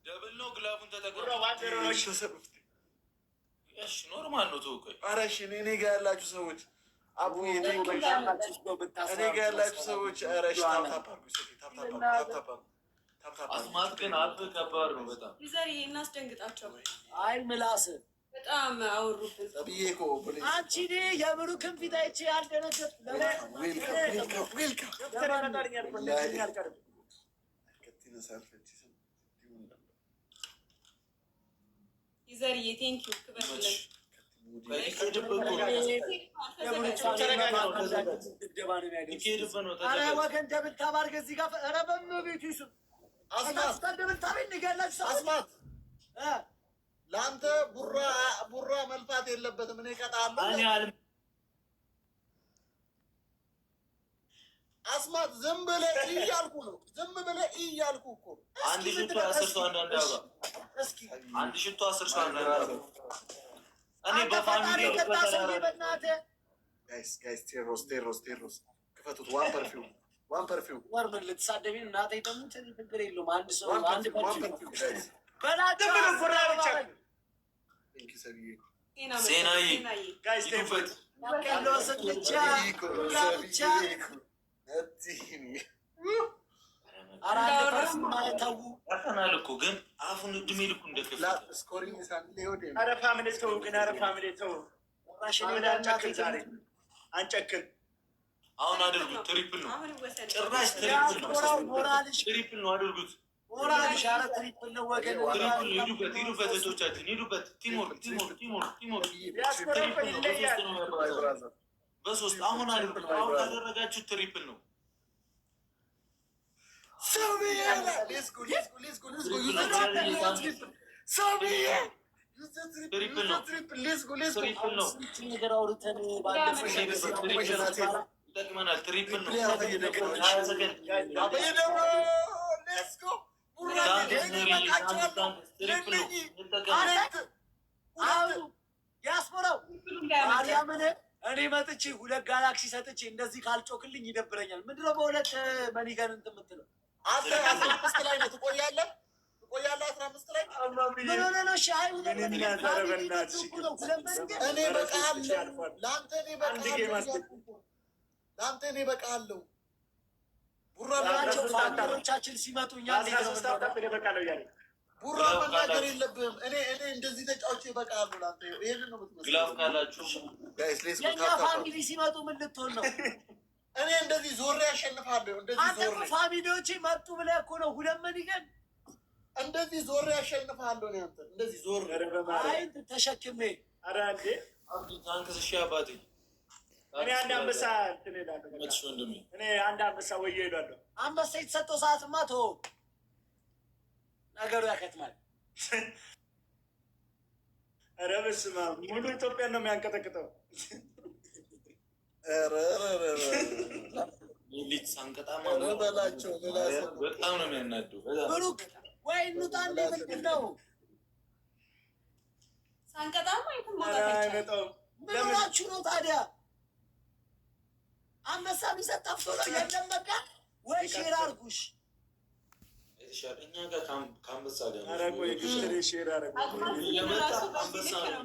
ደብል ነው ግላቡን ተጠቅመው እሺ ኖርማል ነው ተውቀይ አረሽ እኔ ጋር ያላችሁ ሰዎች አቡዬ እኔ ጋር ያላችሁ ሰዎች አረሽ ታፕታፕ አስማት ግን አፍ ከባድ ነው በጣም ይዘር እናስደንግጣቸው አይ ምላስ በጣም አወሩብን ብዬ እኮ አንቺ እኔ የብሩክን ፊት አይቼ አልደነገጥ ይዘርዬ ቴንኪው ክበርልን ኧረ ወገን ደብል ታባርገ እዚህ ጋር ኧረ በእመቤቱ ይሱን አስማት ለአንተ ቡራ መልፋት የለበትም። እኔ እቀጣለሁ። አስማት ዝም ብለህ እያልኩ ነው። ዝም ብለህ እያልኩ እኮ አንድ ሽቶ 10 ሰው አንዳንድ አንድ ሽቶ 10 ሰው አንዳንድ እኔ በፋሚሊ ጋይስ ቴሮስ ክፈቱት። ዋን ፐርፊውም ወር ምን ልትሳደቢ እናቴ ደግሞ ችግር የለውም። አንድ ሰው አንድ ፐርፊውም በላቸው ሴናይ ጋይስ ቴፈት ያለው ሰጥቻ አራዳ ፐርፊውም ማለታው አፈናል እኮ ግን አፉን እድሜ ልኩ እንደከፈተ ስኮሪንግ ሳንዴ አረፋ ምን ተው ግን አረፋ ምን ተው ማሽን ወዳቻችን ዛሬ አንጨክን አሁን አድርጉት። ትሪፕል ነው ጭራሽ ትሪፕል ነው አድርጉት። ሞራልሽ ኧረ ትሪፕል ነው ወገን ሂዱበት እህቶቻችን ሂዱበት። ቲሞር በሶስት አሁን አድርጉት። አሁን ካደረጋችሁ ትሪፕል ነው ትሪፕል ነው ነገር አውርተን ይጠቅመናል። ትሪፕል ነው ያስፈራው ማርያምን እኔ መጥቼ 2 ጋላክሲ ሰጥቼ እንደዚህ ካልጮክልኝ ይደብረኛል። ምንድነው በሁለት መኒገን እንትን የምትለው አንተ 15 ላይ ነው ትቆያለህ 15 ላይ ምን ሆነ ነው ሻይ እኔ በቃለሁ ለአንተ እኔ በቃለሁ ቡራ ባንቻችን ሲመጡ እኛ ቡራ መናገር የለብህም። እኔ እንደዚህ ተጫውቼ በቃለሁ ለአንተ ይሄንን ነው የምትመስለው። ግላፍ ካላችሁ የእኛ ፋሚሊ ሲመጡ ምን ልትሆን ነው? እኔ እንደዚህ ዞሬ ያሸንፋለሁ። እንደዚህ ዞሬ አንተ ፋሚሊዎቼ መጡ ብለህ እኮ ነው 2 መኒገን እንደዚህ ዞሬ ያሸንፋለሁ። እኔ አንተ እንደዚህ ዞሬ አይ ተሸክሜ ኧረ እንዴ ታንክስ እሺ አባቴ እኔ አንድ አንበሳ እንትን እሄዳለሁ። እኔ አንድ አንበሳ ወይ እሄዳለሁ። አንበሳ የተሰጠው ሰዓትማ ተወው ነገሩ ያከትማል። ኧረ በስመ አብ ሙሉ ኢትዮጵያን ነው የሚያንቀጠቅጠው። ኧረ ልጅ ሳንቀጣማ በላቸው በጣም ነው የሚያናደው። ብሩክ ወይ እንውጣ እንደ ምንድን ነው ሳንቀጣማ አይተማው ምን ሆናችሁ ነው ታዲያ? አንበሳ ቢሰጥ ጠፍቶ ነው የለም። በቃ ወይ ሼር አድርጉሽ እኛ ጋር ከአንበሳ ጋር ኧረ ቆይ ግሽሬ ሼር አደረጉ አንበሳ ነው